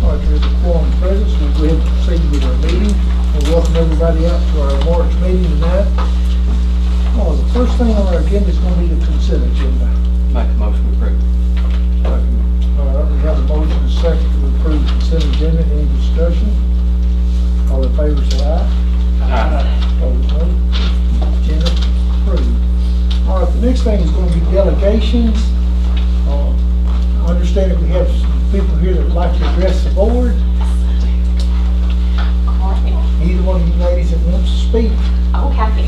All right, there's a quorum present, so we'll go ahead and proceed with our meeting. We'll welcome everybody out to our March meeting tonight. Oh, the first thing on our agenda is going to be the consent agenda. Make a motion to approve. All right, we have a motion and a second to approve the consent agenda. Any discussion? All in favor say aye. Opposed, no. Agenda approved. All right, the next thing is going to be delegations. I understand that we have some people here that would like to address the board. Either one of you ladies that wants to speak. Oh, Kathy.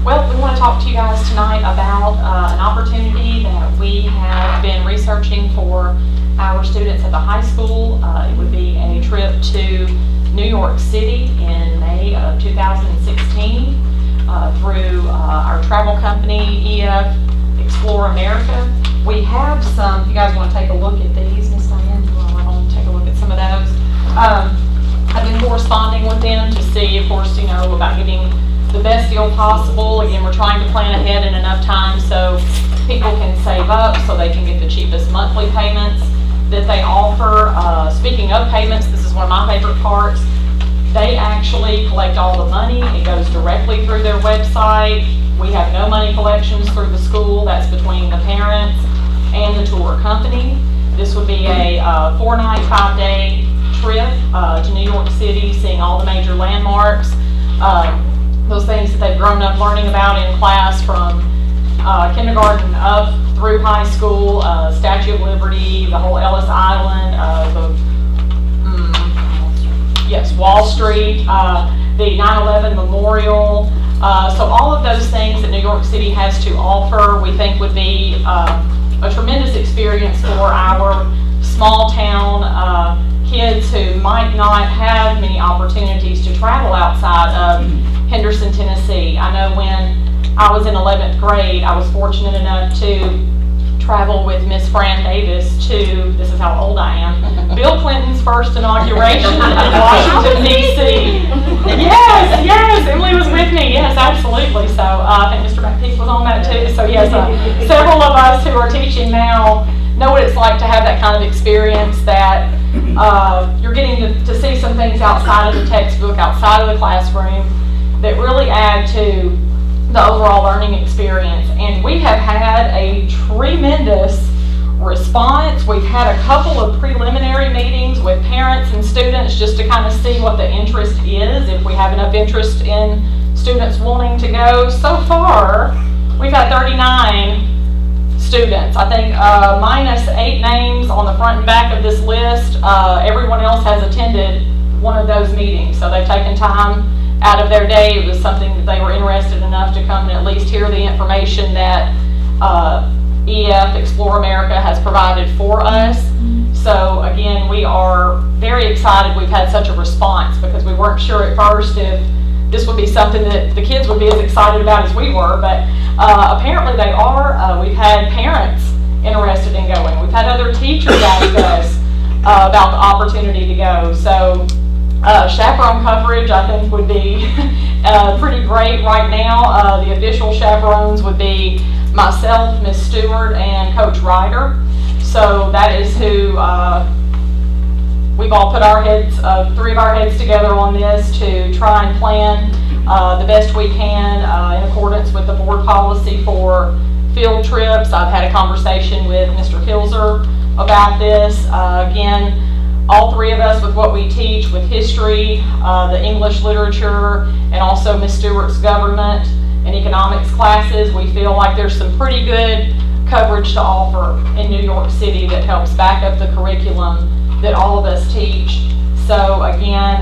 Well, we want to talk to you guys tonight about an opportunity that we have been researching for our students at the high school. It would be a trip to New York City in May of 2016 through our travel company, EF Explore America. We have some, if you guys want to take a look at these, Miss Diane, you want to take a look at some of those. I've been corresponding with them to see, of course, about getting the best deal possible. Again, we're trying to plan ahead in enough time so people can save up so they can get the cheapest monthly payments that they offer. Speaking of payments, this is one of my favorite parts. They actually collect all the money. It goes directly through their website. We have no money collections through the school. That's between the parents and the tour company. This would be a 4-night, 5-day trip to New York City, seeing all the major landmarks, those things that they've grown up learning about in class from kindergarten up through high school, Statue of Liberty, the whole Ellis Island, Wall Street, the 9/11 Memorial. So all of those things that New York City has to offer, we think would be a tremendous experience for our small town kids who might not have many opportunities to travel outside of Henderson, Tennessee. I know when I was in 11th grade, I was fortunate enough to travel with Miss Fran Davis to, this is how old I am, Bill Clinton's first inauguration in Washington, D.C. Yes, Emily was with me, yes, absolutely. So I think Mr. McPeak was on that too. So yes, several of us who are teaching now know what it's like to have that kind of experience, that you're getting to see some things outside of the textbook, outside of the classroom, that really add to the overall learning experience. And we have had a tremendous response. We've had a couple of preliminary meetings with parents and students just to kind of see what the interest is, if we have enough interest in students wanting to go. So far, we've had 39 students. I think minus 8 names on the front and back of this list. Everyone else has attended one of those meetings, so they've taken time out of their day. It was something that they were interested enough to come and at least hear the information that EF Explore America has provided for us. So again, we are very excited we've had such a response, because we weren't sure at first if this would be something that the kids would be as excited about as we were, but apparently they are. We've had parents interested in going. We've had other teachers ask us about the opportunity to go. So chaperone coverage, I think, would be pretty great right now. The official chaperones would be myself, Miss Stewart, and Coach Ryder. So that is who we've all put our heads, 3 of our heads together on this to try and plan the best we can in accordance with the board policy for field trips. I've had a conversation with Mr. Kilzer about this. Again, all 3 of us with what we teach with history, the English literature, and also Miss Stewart's government and economics classes, we feel like there's some pretty good coverage to offer in New York City that helps back up the curriculum that all of us teach. So again,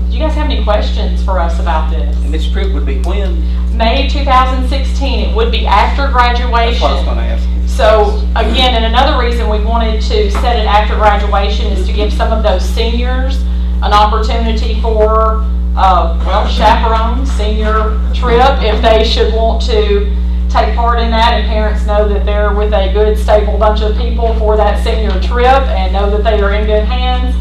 do you guys have any questions for us about this? And this trip would be when? May 2016. It would be after graduation. That's what I was going to ask you. So again, and another reason we wanted to set it after graduation is to give some of those seniors an opportunity for, chaperone senior trip if they should want to take part in that, and parents know that they're with a good, stable bunch of people for that senior trip and know that they are in good hands.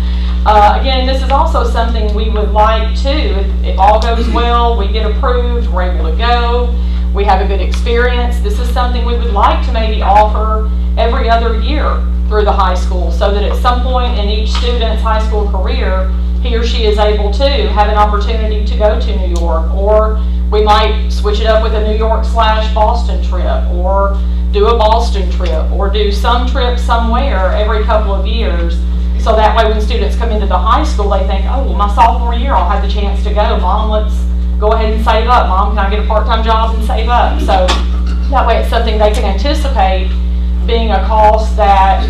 Again, this is also something we would like to, if all goes well, we get approved, we're able to go, we have a good experience. This is something we would like to maybe offer every other year through the high school, so that at some point in each student's high school career, he or she is able to have an opportunity to go to New York, or we might switch it up with a New York/Boston trip, or do a Boston trip, or do some trip somewhere every couple of years. So that way when students come into the high school, they think, oh, well, my sophomore year I'll have the chance to go. Mom, let's go ahead and save up. Mom, can I get a part-time job and save up? So that way it's something they can anticipate being a cost that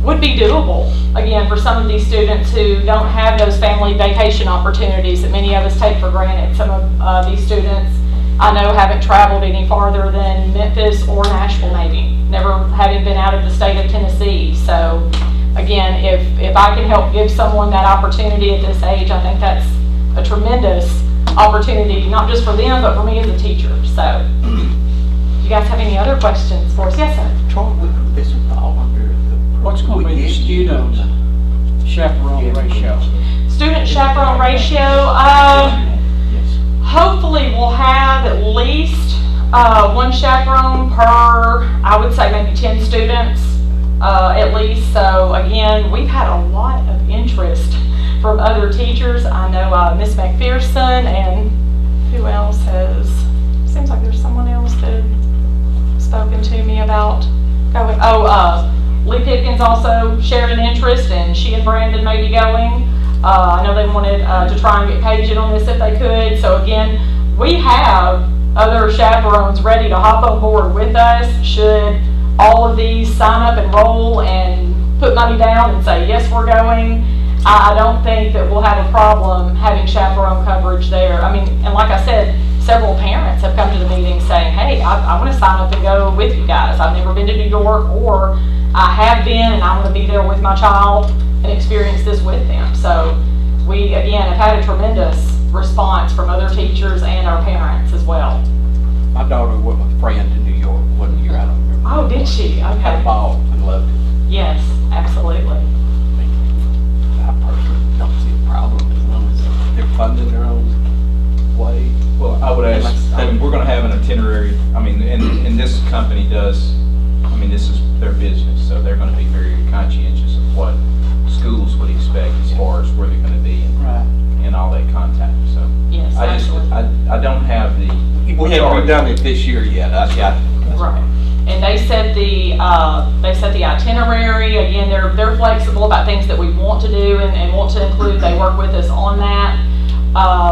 would be doable, again, for some of these students who don't have those family vacation opportunities that many of us take for granted. Some of these students I know haven't traveled any farther than Memphis or Nashville maybe, never having been out of the state of Tennessee. So again, if I can help give someone that opportunity at this age, I think that's a tremendous opportunity, not just for them, but for me as a teacher. So, do you guys have any other questions for us? Yes, sir. Troy, this is all under the. What's going to be the student chaperone ratio? Student chaperone ratio, Yes. hopefully we'll have at least one chaperone per, I would say maybe 10 students at least. So again, we've had a lot of interest from other teachers. I know Miss McPherson, and who else has, seems like there's someone else that spoken to me about going. Lee Pitkins also shared an interest, and she and Brandon may be going. I know they wanted to try and get Paige in on this if they could. So again, we have other chaperones ready to hop on board with us should all of these sign up, enroll, and put money down and say, yes, we're going. I don't think that we'll have a problem having chaperone coverage there. I mean, and like I said, several parents have come to the meeting saying, hey, I want to sign up and go with you guys. I've never been to New York, or I have been and I want to be there with my child and experience this with them. So we, again, have had a tremendous response from other teachers and our parents as well. My daughter went with a friend to New York one year, I don't remember. Oh, did she? Had Okay. a ball and loved it. Yes, absolutely. I personally don't see a problem as long as they're funding their own way. Well, I would ask, we're gonna have an itinerary, I mean, and this company does, I mean, this is their business, so they're gonna be very conscientious of what schools would expect as far as where they're gonna be Right. and all that contact, so. Yes, I just, absolutely. I don't have the. We haven't done it this year yet. Right. And they set the itinerary. Again, they're flexible about things that we want to do and want to include. They work with us on that.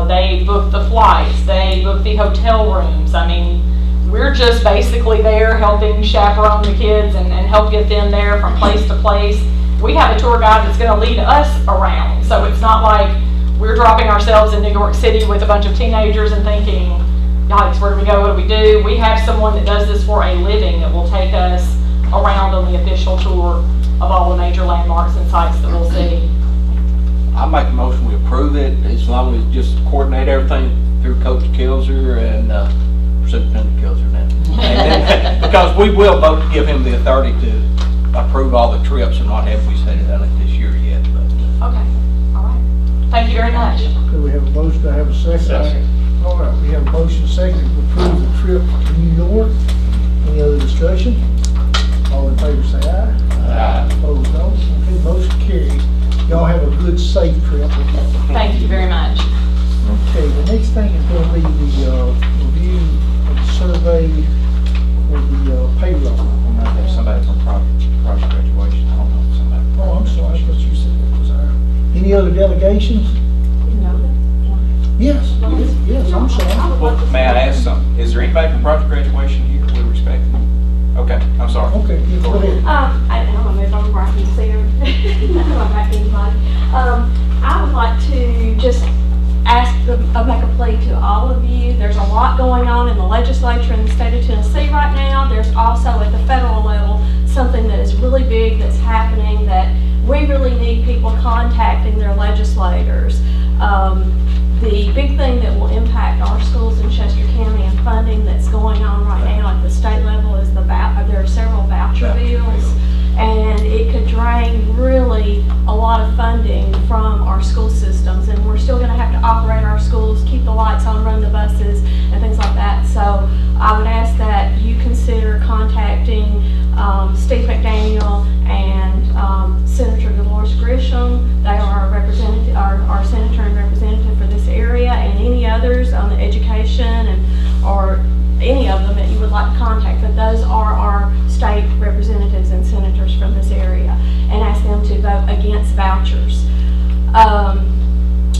They book the flights. They book the hotel rooms. I mean, we're just basically there helping chaperone the kids and help get them there from place to place. We have a tour guide that's going to lead us around. So it's not like we're dropping ourselves in New York City with a bunch of teenagers and thinking, yikes, where do we go, what do we do? We have someone that does this for a living that will take us around on the official tour of all the major landmarks and sites that we'll see. I make a motion we approve it, as long as just coordinate everything through Coach Kilser and Superintendent Kilser now. And then, because we will vote to give him the authority to approve all the trips and what have we said done it this year yet, but. Okay, all right. Thank you very much. Could we have a motion to have a second? Second. All right, we have a motion second to approve the trip to New York. Any other discussion? All in favor say aye. Aye. Opposed, no. Okay, motion carried. Y'all have a good, safe trip. Thank you very much. Okay, the next thing is going to be the review of the survey for the payroll. We might have somebody from project graduation, I don't know, somebody. Oh, I'm sorry, I thought you said that was our. Any other delegations? Yes, yes, I'm sorry. Well, may I ask something? Is there anybody from project graduation here with respect? Okay, I'm sorry. Okay, yeah, go ahead. I don't know if I'm right in here. I'm not back anybody. I would like to just make a plea to all of you. There's a lot going on in the legislature in the state of Tennessee right now. There's also at the federal level something that is really big that's happening that we really need people people contacting their legislators. The big thing that will impact our schools in Chester County and funding that's going on right now at the state level is there are several voucher bills. And it could drain really a lot of funding from our school systems. And we're still gonna have to operate our schools, keep the lights on, run the buses, and things like that. So I would ask that you consider contacting Steve McDaniel and Senator Dolores Grisham. They are our representative, our senator and representative for this area, and any others on the education or any of them that you would like to contact. But those are our state representatives and senators from this area, and ask them to vote against vouchers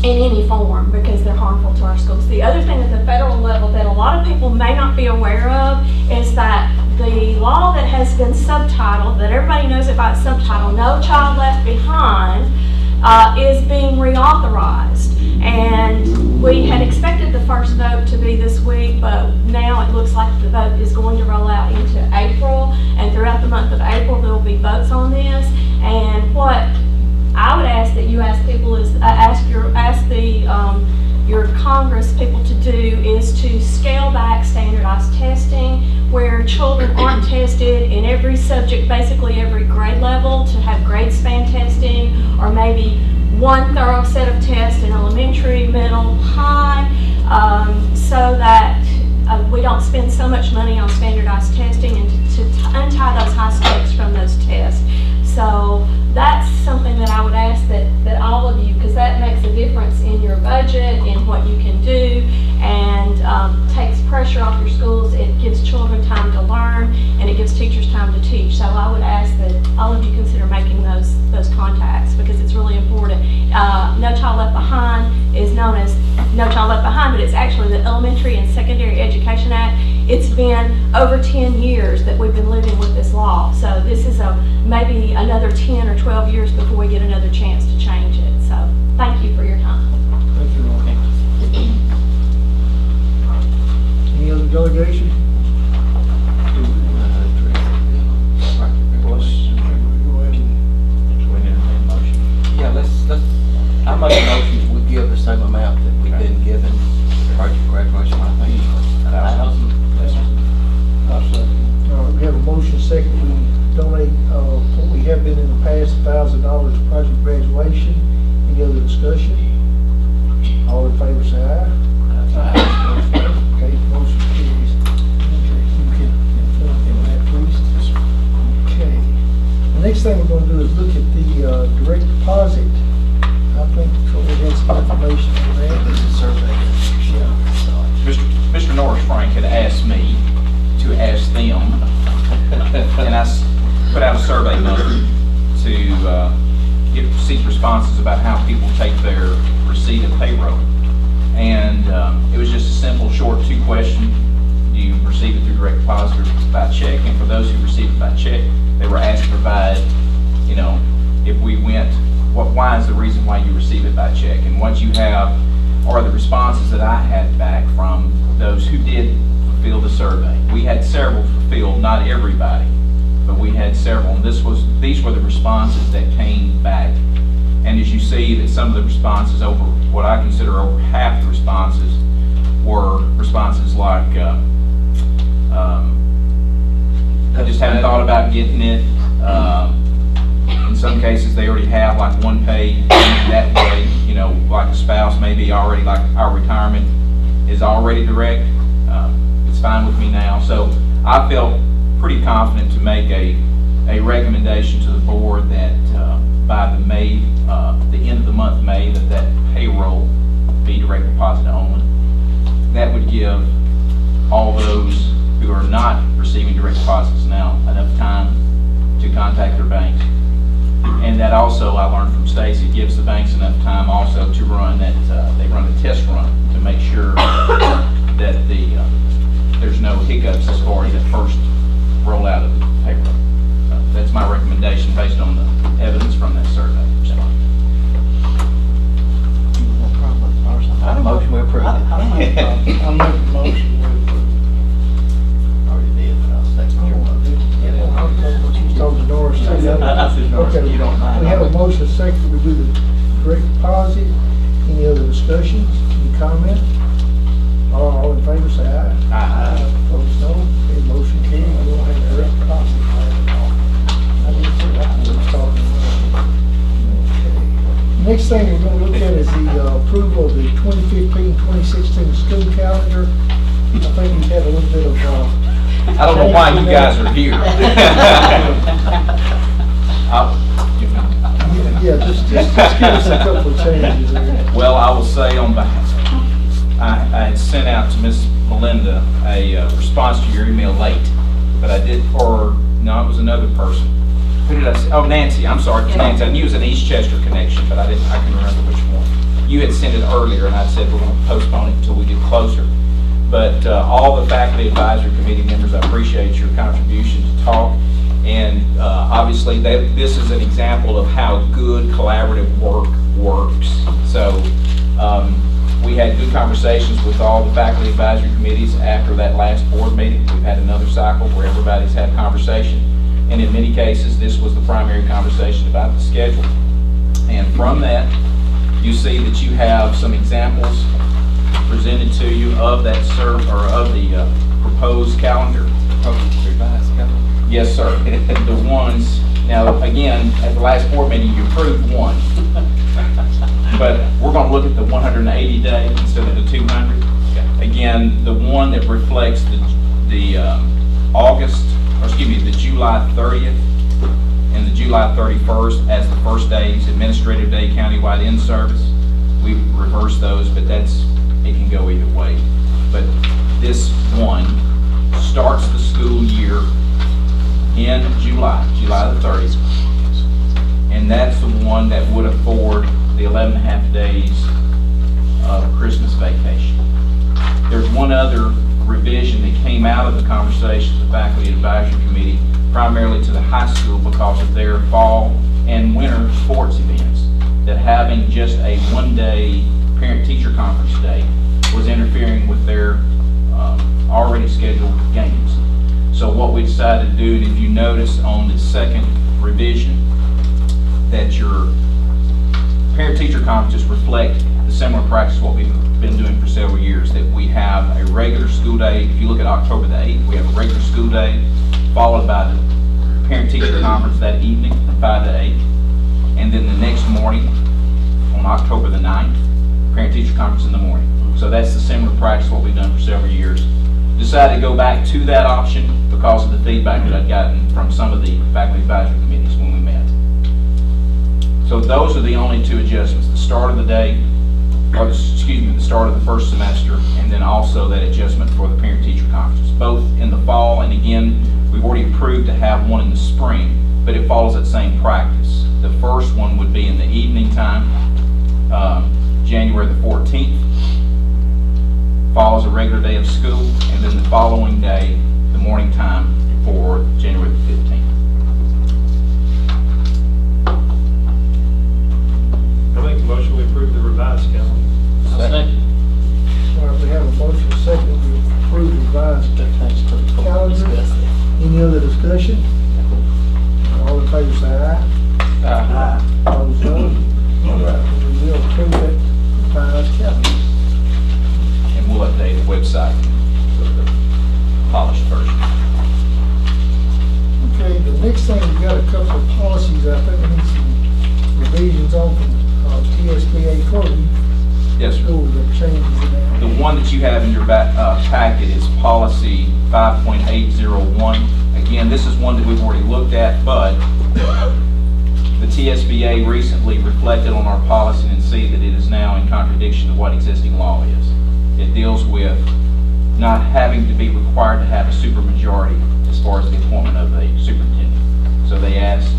in any form because they're harmful to our schools. The other thing at the federal level that a lot of people may not be aware of is that the law that has been subtitled, that everybody knows about subtitle, No Child Left Behind, is being reauthorized. And we had expected the first vote to be this week, but now it looks like the vote is going to roll out into April. And throughout the month of April, there will be votes on this. And what I would ask that you ask people is, your Congress people to do is to scale back standardized testing, where children aren't tested in every subject, basically every grade level, to have grade span testing, or maybe one thorough set of tests in elementary, middle, high, so that we don't spend so much money on standardized testing, and to untie those high stakes from those tests. So that's something that I would ask that all of you, because that makes a difference in your budget, in what you can do, and takes pressure off your schools. It gives children time to learn, and it gives teachers time to teach. So I would ask that all of you consider making those contacts, because it's really important. No Child Left Behind is known as No Child Left Behind, but it's actually the Elementary and Secondary Education Act. It's been over 10 years that we've been living with this law. So this is maybe another 10 or 12 years before we get another chance to change it. So thank you for your time. Thank you, Ron. Any other delegation? Yeah, I make a motion, we give the same amount that we've been given project graduation, I think, $1,000. We have a motion second, we donate, what we have been in the past, $1,000 to project graduation. Any other discussion? All in favor say aye. Okay, motion carries. Okay, you can inform him of that, please. Okay. The next thing we're gonna do is look at the direct deposit. I think Troy had some information on that. This is survey. Mr. Norris Frank had asked me to ask them, and I put out a survey number to seek responses about how people take their receipt of payroll. And it was just a simple, short 2-question. Do you receive it through direct deposit or by check? And for those who receive it by check, they were asked to provide, if we went, why is the reason why you receive it by check? And what you have are the responses that I had back from those who did fulfill the survey. We had several fulfilled, not everybody, but we had several. And these were the responses that came back. And as you see, that some of the responses, over what I consider over half the responses, were responses like, I just haven't thought about getting it. In some cases, they already have like one pay that way, like a spouse maybe already, like our retirement is already direct. It's fine with me now. So I felt pretty confident to make a recommendation to the board that by the end of the month, May, that payroll be direct deposit only. That would give all those who are not receiving direct deposits now enough time to contact their banks. And that also, I learned from Stacy, gives the banks enough time also to run that, they run a test run to make sure that there's no hiccups as far as the first rollout of the payroll. That's my recommendation based on the evidence from that survey. I motion we approve it. I make a motion we approve. Already did, but I'll second your motion. She's talking to Doris. I said Doris, Okay, you don't mind. we have a motion second that we do the direct deposit. Any other discussions, any comment? All in favor, say aye. Aye. Opposed, no. Okay, motion carried. We don't have direct deposit. I didn't see that. I was talking about. Okay. Next thing we're gonna look at is the approval of the 2015-2016 school calendar. I think we've had a little bit of, I don't know why you guys are here. yeah, just give us a couple of changes there. Well, I will say on behalf, I had sent out to Miss Melinda a response to your email late, but I did, or, no, it was another person. Who did I say? Oh, Nancy, I'm sorry, Nancy. I knew it was an East Chester connection, but I can remember which one. You had sent it earlier, and I said we're going to postpone it until we get closer. But all the faculty advisory committee members, I appreciate your contribution to talk. And obviously, this is an example of how good collaborative work works. So we had good conversations with all the faculty advisory committees after that last board meeting. We've had another cycle where everybody's had conversation. And in many cases, this was the primary conversation about the schedule. And from that, you see that you have some examples presented to you of that of the proposed calendar. Revised calendar. Yes, sir. The ones, now again, at the last board meeting, you approved one. But we're going to look at the 180 day instead of the 200. Again, the one that reflects the July 30th and the July 31st as the first days, administrative day, countywide in service. We've reversed those, but it can go either way. But this one starts the school year in July the 30th. And that's the one that would afford the 11.5 days of Christmas vacation. There's one other revision that came out of the conversation with the Faculty Advisory Committee, primarily to the high school because of their fall and winter sports events, that having just a one-day parent-teacher conference day was interfering with their already scheduled games. So what we decided to do, and if you notice on the second revision, that your parent-teacher conferences reflect the similar practice what we've been doing for several years, that we have a regular school day. If you look at October the 8th, we have a regular school day followed by the parent-teacher conference that evening from 5 to 8. And then the next morning, on October the 9th, parent-teacher conference in the morning. So that's the similar practice what we've done for several years. Decided to go back to that option because of the feedback that I'd gotten from some of the faculty advisory committees when we met. So those are the only two adjustments: the start of the day, the start of the first semester, and then also that adjustment for the parent-teacher conferences, both in the fall. And again, we've already approved to have one in the spring, but it follows that same practice. The first one would be in the evening time, January the 14th, follows a regular day of school, and then the following day, the morning time for January the 15th. I make a motion we approve the revised calendar. Second. All right, we have a motion second to approve the revised calendar. Any other discussion? All in favor say aye. Aye. Opposed, no. All right, we will approve that revised calendar. And we'll update the website with the polished version. Okay, the next thing, we got a couple of policies I think we need some revisions on from TSBA code. Yes, sir. School, the changes in that. The one that you have in your packet is policy 5.801. Again, this is one that we've already looked at, but the TSBA recently reflected on our policy and see that it is now in contradiction to what existing law is. It deals with not having to be required to have a supermajority as far as the appointment of a superintendent. So they asked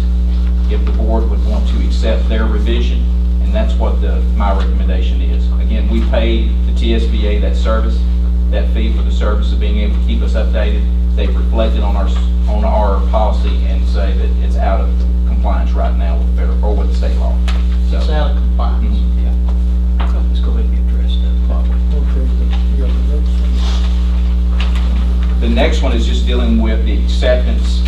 if the board would want to accept their revision, and that's what my recommendation is. Again, we paid the TSBA that service, that fee for the service of being able to keep us updated. They've reflected on our policy and say that it's out of compliance right now with the federal or with the state law. So, It's out of compliance. Mhm. Let's go ahead and get dressed up. Okay, you got the next one. The next one is just dealing with the acceptance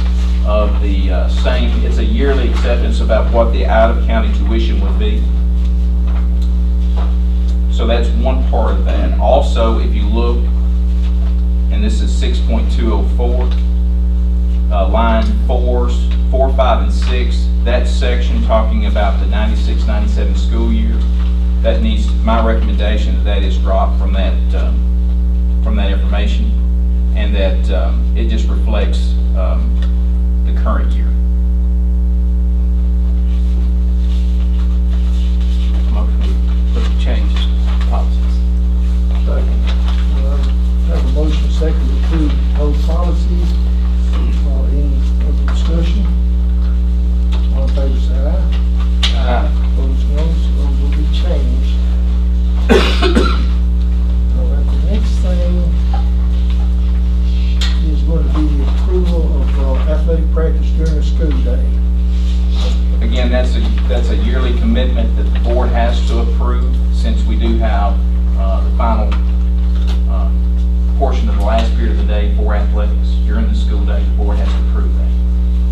of the same. It's a yearly acceptance about what the out-of-county tuition would be. So that's one part of that. Also, if you look, and this is 6.204, line 4, 5, and 6, that section talking about the 96-97 school year, that needs, my recommendation that is dropped from that information, and that it just reflects the current year. Motion for the changes to policies. Second. Have a motion second to approve both policies. Any other discussion? All in favor say aye. Opposed, no, so those will be changed. All right, the next thing is going to be the approval of athletic practice during the school day. Again, that's a yearly commitment that the board has to approve, since we do have the final portion of the last period of the day for athletics during the school day. The board has to approve that.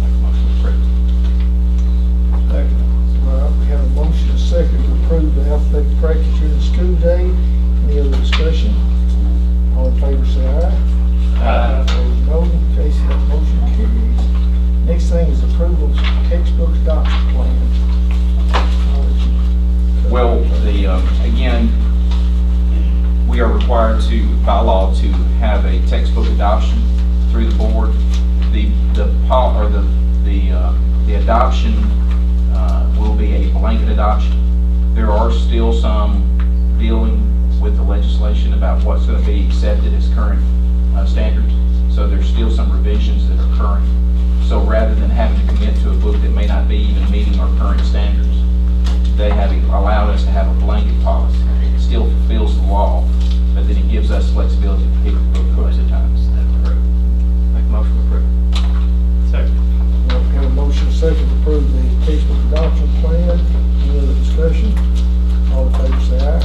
Make a motion to approve. Second. All right, we have a motion and a second to approve the athletic practice during the school day. Any other discussion? All in favor say aye. Opposed, no. Okay, so that motion carries. Next thing is approval of textbook adoption plan. Well, again, we are required to, by law, to have a textbook adoption through the board. The adoption will be a blanket adoption. There are still some dealing with the legislation about what's going to be accepted as current standards. So there's still some revisions that are current. So rather than having to commit to a book that may not be even meeting our current standards, they have allowed us to have a blanket policy. It still fulfills the law, but then it gives us flexibility to pick a book at a time. Make a motion to approve. Second. We have a motion and a second to approve the textbook adoption plan. Any other discussion? All in favor say aye.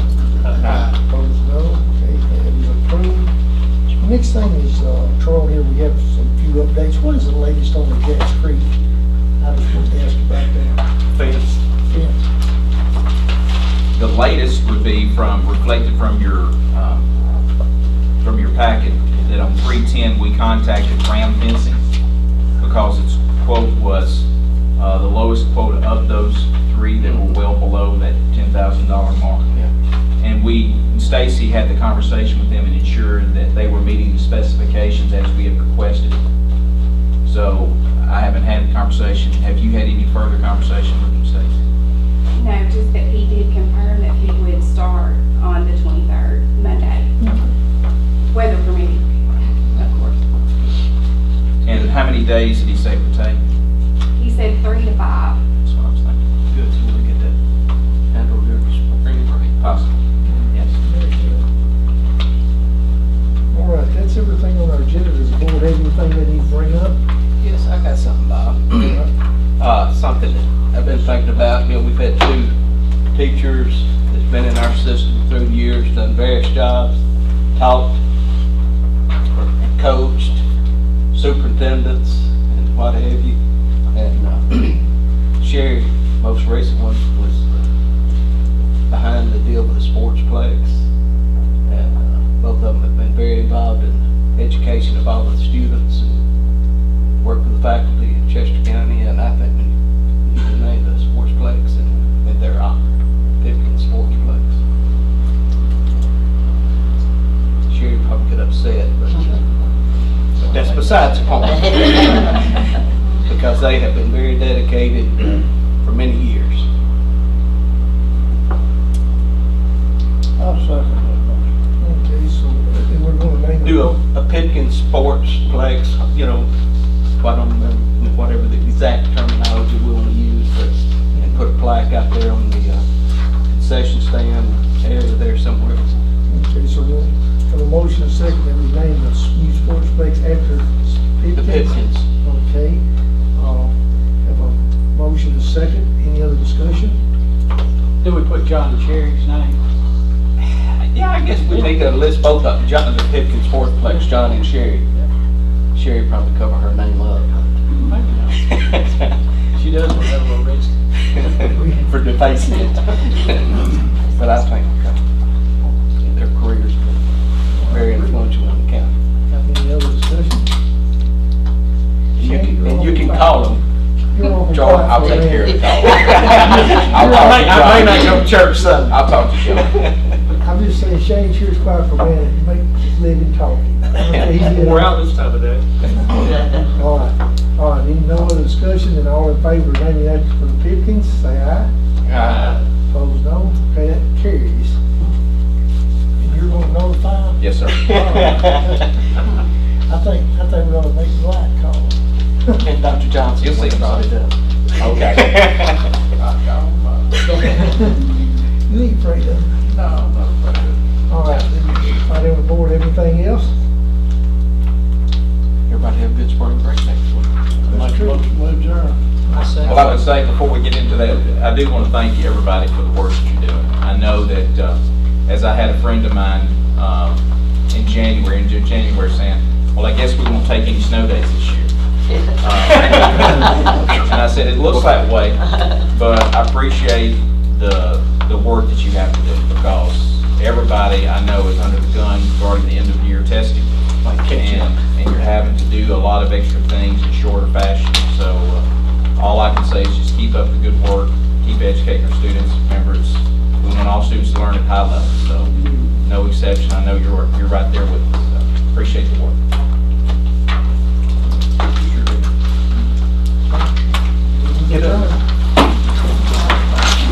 Opposed, no. Okay, that is approved. Next thing is, Troy, here we have some few updates. What is the latest on the Jacks Creek? I was supposed to ask about that. Fence. Fence. The latest would be reflected from your packet, that on 310 we contacted Ram Fencing because its quote was the lowest quote of those three that were well below that $10,000 mark. And Stacy had the conversation with them and ensured that they were meeting the specifications as we had requested. So I haven't had a conversation. Have you had any further conversation with them, Stacy? No, just that he did confirm that he would start on the 23rd, Monday. Weather permitting, of course. And how many days did he say it would take? He said 3 to 5. That's what I was thinking. Good, so we'll get that handled here spring break. Possible. Yes. All right, that's everything on our agenda. Does the board have anything they need to bring up? Yes, I got something, Bob. Something that I've been thinking about. We've had 2 teachers that's been in our system through the years, done various jobs, taught, and coached, superintendents, and what have you. And Sherry, most recent one, was behind the deal with the sportsplex. And both of them have been very involved in education of all the students and work with the faculty in Chester County. And I think when you name the sportsplex and their Pipkin Sportsplex. Sherry probably get upset, but that's besides the point. Because they have been very dedicated for many years. I'll second that motion. Okay, so, and we're gonna name it. Do a Pipkin Sportsplex, I don't remember whatever the exact terminology we want to use, and put a plaque out there on the concession stand area there somewhere. Okay, so we'll have a motion and a second that we name the new sportsplex after The Pipkins. Okay, have a motion and a second. Any other discussion? Do we put John and Sherry's name? Yeah, I guess we need to list both of them, John, the Pipkin Sportsplex, John and Sherry. Sherry probably cover her name up. Maybe does want to have a little risk. For defacing it. But I think their career's been very influential in the county. Any other discussion? And you can call them. You're awful Joe, quiet I'll for a take care of minute. the call. I may not go to church Sunday. I'll talk to Joe. I'm just saying Shane sure is quiet for a minute, you make his living talking. We're out this time of day. All right, any no other discussion, and all in favor of naming that for the Pipkins, say aye. Opposed, no. Okay, that carries. And you're gonna notify them? Yes, sir. I think we ought to make the right call. And Dr. Johnson. You'll see him probably soon. does. Okay. You ain't afraid of it. No, I'm not afraid of it. All right, anybody on the board, anything else? Everybody have a good spring break next week. That's true. Well, I would say, before we get into that, I do want to thank you, everybody, for the work that you're doing. I know that, as I had a friend of mine in January saying, well, I guess we won't take any snow days this year. And I said, it looks that way, but I appreciate the work that you have to do, because everybody I know is under the gun regarding the end of year testing. And you're having to do a lot of extra things in shorter fashion. So all I can say is just keep up the good work, keep educating our students. Remember, we want all students to learn at high levels, so no exception. I know you're right there with us. So appreciate the work. Get up.